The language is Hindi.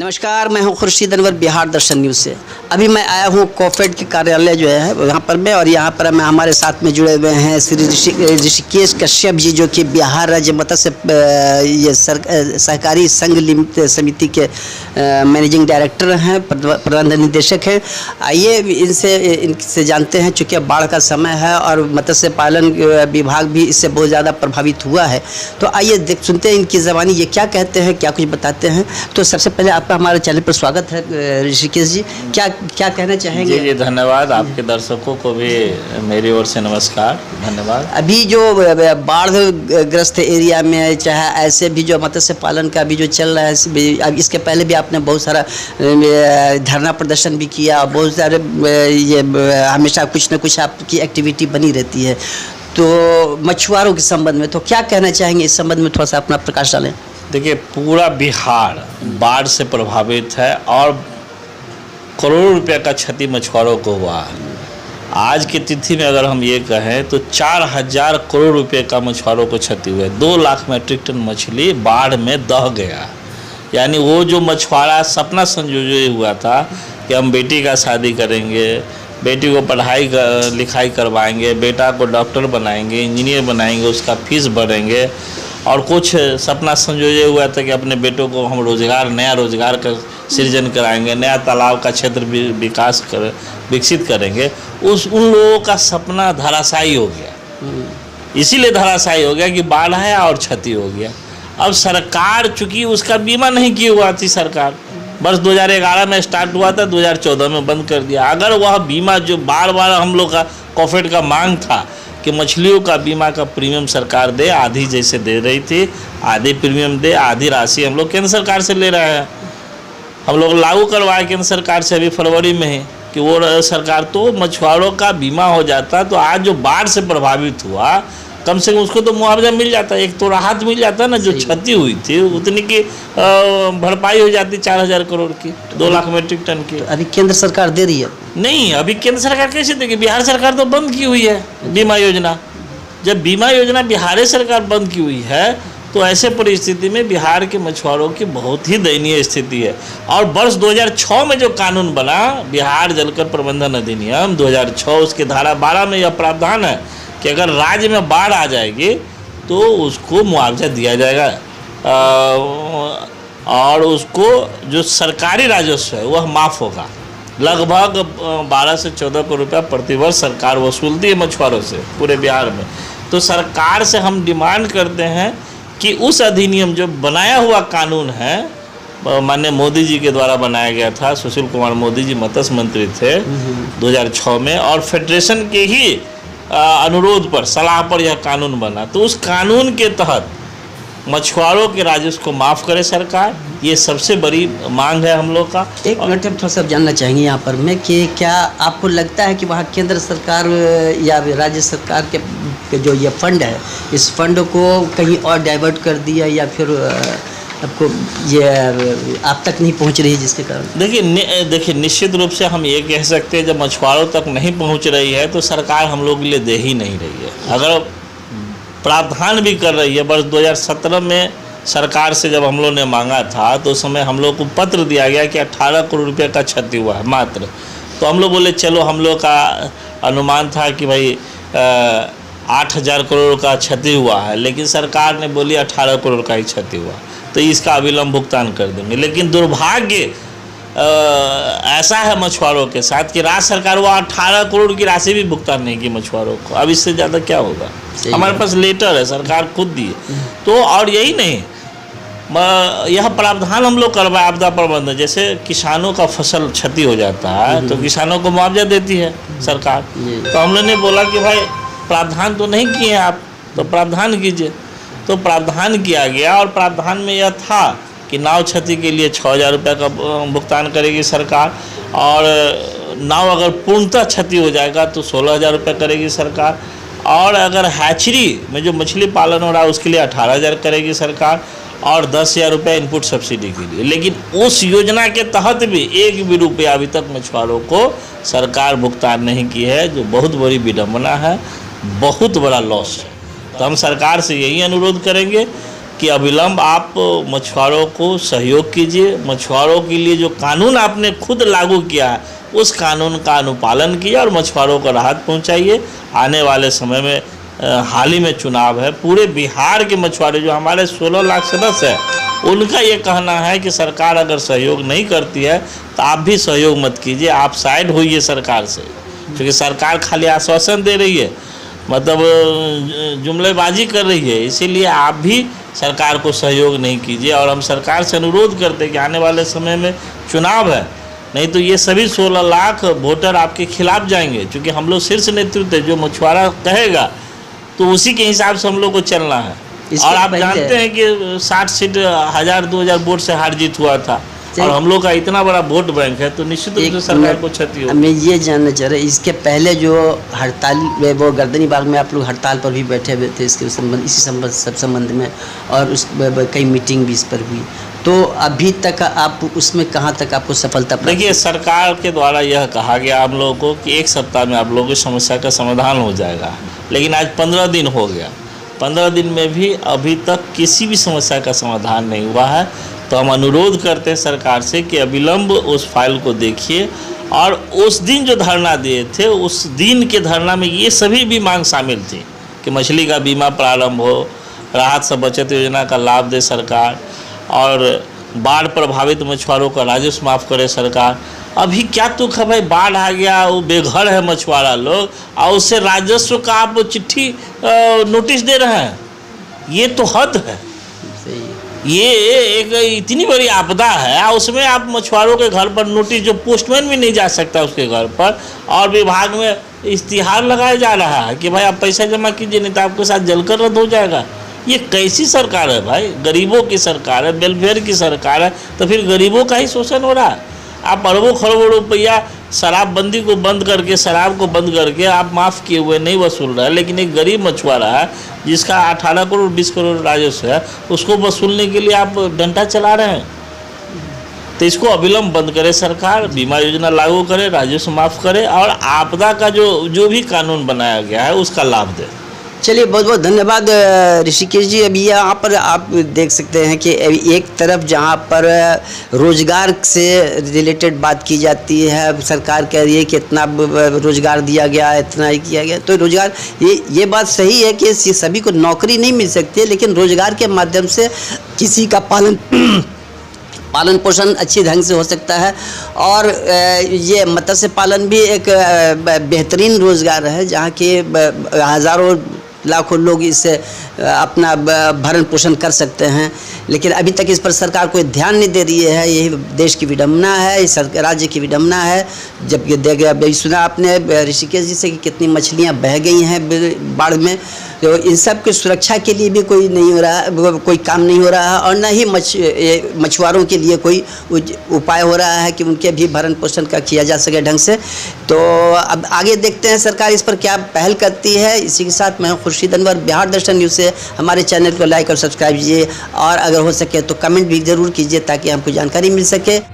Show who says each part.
Speaker 1: नमस्कार, मैं हूं खुर्शीद अनवर, बिहार दर्शन न्यूज़ से। अभी मैं आया हूं कोफेड के कार्यालय जो है वहाँ पर मैं, और यहाँ पर हमारे साथ में जुड़े हुए हैं श्री ऋषिकेश कश्यप जी, जो कि बिहार राज्य मत्स्य सहकारी संघ समिति के मैनेजिंग डायरेक्टर हैं, प्रबंध निदेशक हैं। आइए इनसे जानते हैं, चूँकि बाढ़ का समय है और मत्स्य पालन विभाग भी इससे बहुत ज़्यादा प्रभावित हुआ है। तो आइए सुनते हैं इनकी ज़बानी ये क्या कहते हैं, क्या कुछ बताते हैं। तो सबसे पहले आपका हमारे चैनल पर स्वागत है ऋषिकेश जी, क्या कहना चाहेंगे?
Speaker 2: जी धन्यवाद। आपके दर्शकों को भी मेरी ओर से नमस्कार, धन्यवाद।
Speaker 1: अभी जो बाढ़ ग्रस्त एरिया में, चाहे ऐसे भी जो मत्स्य पालन का भी जो चल रहा है, अब इसके पहले भी आपने बहुत सारा धरना प्रदर्शन भी किया, बहुत सारे ये हमेशा कुछ न कुछ आपकी एक्टिविटी बनी रहती है। तो मछुआरों के संबंध में तो क्या कहना चाहेंगे, इस संबंध में थोड़ा सा अपना प्रकाश डालें।
Speaker 2: देखिए, पूरा बिहार बाढ़ से प्रभावित है और करोड़ों रुपए का क्षति मछुआरों को हुआ है। आज की तिथि में अगर हम ये कहें तो 4000 करोड़ रुपए का मछुआरों को क्षति हुआ है। 2 लाख मीट्रिक टन मछली बाढ़ में दह गया। यानी वो जो मछुआरा सपना संजोए हुआ था कि हम बेटी का शादी करेंगे, बेटी को पढ़ाई लिखाई करवाएंगे, बेटा को डॉक्टर बनाएंगे, इंजीनियर बनाएंगे, उसका फीस भरेंगे, और कुछ सपना संजोए हुआ था कि अपने बेटों को हम नया रोजगार का सृजन कराएंगे, नया तालाब का क्षेत्र विकसित करेंगे। उन लोगों का सपना धराशायी हो गया। इसीलिए धराशायी हो गया कि बाढ़ है और क्षति हो गया। अब सरकार चूंकि उसका बीमा नहीं की हुआ थी, सरकार वर्ष 2011 में स्टार्ट हुआ था, 2014 में बंद कर दिया। अगर वह बीमा जो बार बार हम लोग का कोफेड का मांग था कि मछलियों का बीमा का प्रीमियम सरकार दे, आधी जैसे दे रही थी, आधी प्रीमियम दे, आधी राशि हम लोग केंद्र सरकार से ले रहे हैं। हम लोग लागू करवाए केंद्र सरकार से अभी फरवरी में ही कि वो सरकार तो मछुआरों का बीमा हो जाता, तो आज जो बाढ़ से प्रभावित हुआ कम से कम उसको तो मुआवजा मिल जाता, एक तो राहत मिल जाता ना। जो क्षति हुई थी उतनी की भरपाई हो जाती 4000 करोड़ की, 2 लाख मीट्रिक टन की।
Speaker 1: अभी केंद्र सरकार दे रही है?
Speaker 2: नहीं, अभी केंद्र सरकार कैसे देगी? बिहार सरकार तो बंद की हुई है बीमा योजना। जब बीमा योजना बिहार सरकार बंद की हुई है तो ऐसे परिस्थिति में बिहार के मछुआरों की बहुत ही दयनीय स्थिति है। और वर्ष 2006 में जो कानून बना, बिहार जलकर प्रबंधन अधिनियम 2006, उसके धारा 12 में यह प्रावधान है कि अगर राज्य में बाढ़ आ जाएगी तो उसको मुआवजा दिया जाएगा, और उसको जो सरकारी राजस्व है वह माफ़ होगा। लगभग 12 से 14 करोड़ रुपया प्रतिवर्ष सरकार वसूलती है मछुआरों से पूरे बिहार में। तो सरकार से हम डिमांड करते हैं कि उस अधिनियम जो बनाया हुआ कानून है, माननीय मोदी जी के द्वारा बनाया गया था, सुशील कुमार मोदी जी मत्स्य मंत्री थे 2006 में, और फेडरेशन के ही अनुरोध पर, सलाह पर यह कानून बना। तो उस कानून के तहत मछुआरों के राजस्व को माफ़ करे सरकार, ये सबसे बड़ी मांग है हम लोग का।
Speaker 1: एक मिनट हम थोड़ा सा जानना चाहेंगे यहाँ पर मैं कि क्या आपको लगता है कि वहाँ केंद्र सरकार या राज्य सरकार के जो ये फंड है, इस फंड को कहीं और डाइवर्ट कर दिया, या फिर आपको ये आप तक नहीं पहुँच रही है जिसके कारण?
Speaker 2: देखिए निश्चित रूप से हम ये कह सकते हैं, जब मछुआरों तक नहीं पहुँच रही है तो सरकार हम लोग के लिए दे ही नहीं रही है। अगर प्रावधान भी कर रही है, वर्ष 2017 में सरकार से जब हम लोग ने मांगा था तो उस समय हम लोग को पत्र दिया गया कि 18 करोड़ रुपये का क्षति हुआ है मात्र। तो हम लोग बोले चलो, हम लोग का अनुमान था कि भाई 8000 करोड़ का क्षति हुआ है, लेकिन सरकार ने बोली 18 करोड़ का ही क्षति हुआ, तो इसका अविलंब भुगतान कर देंगे। लेकिन दुर्भाग्य ऐसा है मछुआरों के साथ कि राज्य सरकार वो 18 करोड़ की राशि भी भुगतान नहीं की मछुआरों को। अब इससे ज़्यादा क्या होगा? हमारे पास लेटर है, सरकार खुद दी है। तो और यही नहीं, यह प्रावधान हम लोग करवाए आपदा प्रबंधन, जैसे किसानों का फसल क्षति हो जाता है तो किसानों को मुआवजा देती है सरकार। तो हम लोग ने बोला कि भाई प्रावधान तो नहीं किए आप, तो प्रावधान कीजिए। तो प्रावधान किया गया, और प्रावधान में यह था कि नाव क्षति के लिए 6000 रुपये का भुगतान करेगी सरकार, और नाव अगर पूर्णतः क्षति हो जाएगा तो 16000 रुपये करेगी सरकार, और अगर हैचरी में जो मछली पालन हो रहा है उसके लिए 18000 करेगी सरकार, और 10000 रुपये इनपुट सब्सिडी के लिए। लेकिन उस योजना के तहत भी 1 भी रुपया अभी तक मछुआरों को सरकार भुगतान नहीं की है, जो बहुत बड़ी विडम्बना है, बहुत बड़ा लॉस है। तो हम सरकार से यही अनुरोध करेंगे कि अविलंब आप मछुआरों को सहयोग कीजिए। मछुआरों के लिए जो कानून आपने खुद लागू किया है उस कानून का अनुपालन कीजिए और मछुआरों को राहत पहुंचाइए। आने वाले समय में हाल ही में चुनाव है, पूरे बिहार के मछुआरे जो हमारे 16 लाख सदस्य हैं उनका ये कहना है कि सरकार अगर सहयोग नहीं करती है तो आप भी सहयोग मत कीजिए, आप साइड होइए सरकार से, क्योंकि सरकार खाली आश्वासन दे रही है, मतलब जुमलेबाजी कर रही है। इसीलिए आप भी सरकार को सहयोग नहीं कीजिए और हम सरकार से अनुरोध करते हैं कि आने वाले समय में चुनाव है, नहीं तो ये सभी 16 लाख वोटर आपके खिलाफ जाएंगे, क्योंकि हम लोग शीर्ष नेतृत्व जो मछुआरा कहेगा तो उसी के हिसाब से हम लोग को चलना है। और आप जानते हैं कि 60 सीट 1000-2000 वोट से हार जीत हुआ था और हम लोग का इतना बड़ा वोट बैंक है, तो निश्चित रूप से सरकार को क्षति होगी।
Speaker 1: मैं ये जानना चाह रहा, इसके पहले जो हड़ताल वो गर्दनी बाग में आप लोग हड़ताल पर भी बैठे हुए थे इसके संबंध इसी संबंध में, और उस कई मीटिंग भी इस पर हुई, तो अभी तक आप उसमें कहाँ तक आपको सफलता प्राप्त?
Speaker 2: देखिए, सरकार के द्वारा यह कहा गया हम लोगों को कि 1 सप्ताह में आप लोगों की समस्या का समाधान हो जाएगा, लेकिन आज 15 दिन हो गया। 15 दिन में भी अभी तक किसी भी समस्या का समाधान नहीं हुआ है। तो हम अनुरोध करते हैं सरकार से कि अविलंब उस फाइल को देखिए, और उस दिन जो धरना दिए थे उस दिन के धरना में ये सभी भी मांग शामिल थी कि मछली का बीमा प्रारंभ हो, राहत से बचत योजना का लाभ दे सरकार, और बाढ़ प्रभावित मछुआरों का राजस्व माफ़ करे सरकार। अभी क्या तुक है भाई, बाढ़ आ गया, वो बेघर है मछुआरा लोग और उससे राजस्व का आप चिट्ठी नोटिस दे रहे हैं, ये तो हद है। ये एक इतनी बड़ी आपदा है और उसमें आप मछुआरों के घर पर नोटिस, जो पोस्टमैन भी नहीं जा सकता उसके घर पर, और विभाग में इश्तिहार लगाया जा रहा है कि भाई आप पैसा जमा कीजिए नहीं तो आपके साथ जलकर रद्द हो जाएगा। ये कैसी सरकार है भाई? गरीबों की सरकार है, वेलफेयर की सरकार है, तो फिर गरीबों का ही शोषण हो रहा है। आप अरबों खरबों रुपया शराबबंदी को बंद करके, शराब को बंद करके आप माफ़ किए हुए नहीं वसूल रहा है, लेकिन एक गरीब मछुआरा है जिसका 18 करोड़ 20 करोड़ राजस्व है, उसको वसूलने के लिए आप डंडा चला रहे हैं। तो इसको अविलंब बंद करे सरकार, बीमा योजना लागू करे, राजस्व माफ़ करे और आपदा का जो भी कानून बनाया गया है उसका लाभ दे।
Speaker 1: चलिए, बहुत बहुत धन्यवाद ऋषिकेश जी। अभी यहाँ पर आप देख सकते हैं कि एक तरफ जहाँ पर रोजगार से रिलेटेड बात की जाती है, सरकार कह रही है कि इतना रोजगार दिया गया, इतना ही किया गया, तो रोजगार ये बात सही है कि सभी को नौकरी नहीं मिल सकती है, लेकिन रोजगार के माध्यम से किसी का पालन पोषण अच्छी ढंग से हो सकता है। और ये मत्स्य पालन भी एक बेहतरीन रोज़गार है जहाँ के हज़ारों लाखों लोग इससे अपना भरण पोषण कर सकते हैं, लेकिन अभी तक इस पर सरकार कोई ध्यान नहीं दे रही है। यही देश की विडम्बना है, इस राज्य की विडम्बना है। जब ये देख सुना आपने ऋषिकेश जी से कि कितनी मछलियाँ बह गई हैं बाढ़ में, तो इन सब की सुरक्षा के लिए भी कोई नहीं हो रहा है, कोई काम नहीं हो रहा है, और न ही मछुआरों के लिए कोई उपाय हो रहा है कि उनके भी भरण पोषण का किया जा सके ढंग से। तो अब आगे देखते हैं सरकार इस पर क्या पहल करती है। इसी के साथ मैं खुर्शीद अनवर, बिहार दर्शन न्यूज़ से हमारे चैनल को लाइक और सब्सक्राइब कीजिए, और अगर हो सके तो कमेंट भी ज़रूर कीजिए ताकि हमको जानकारी मिल सके।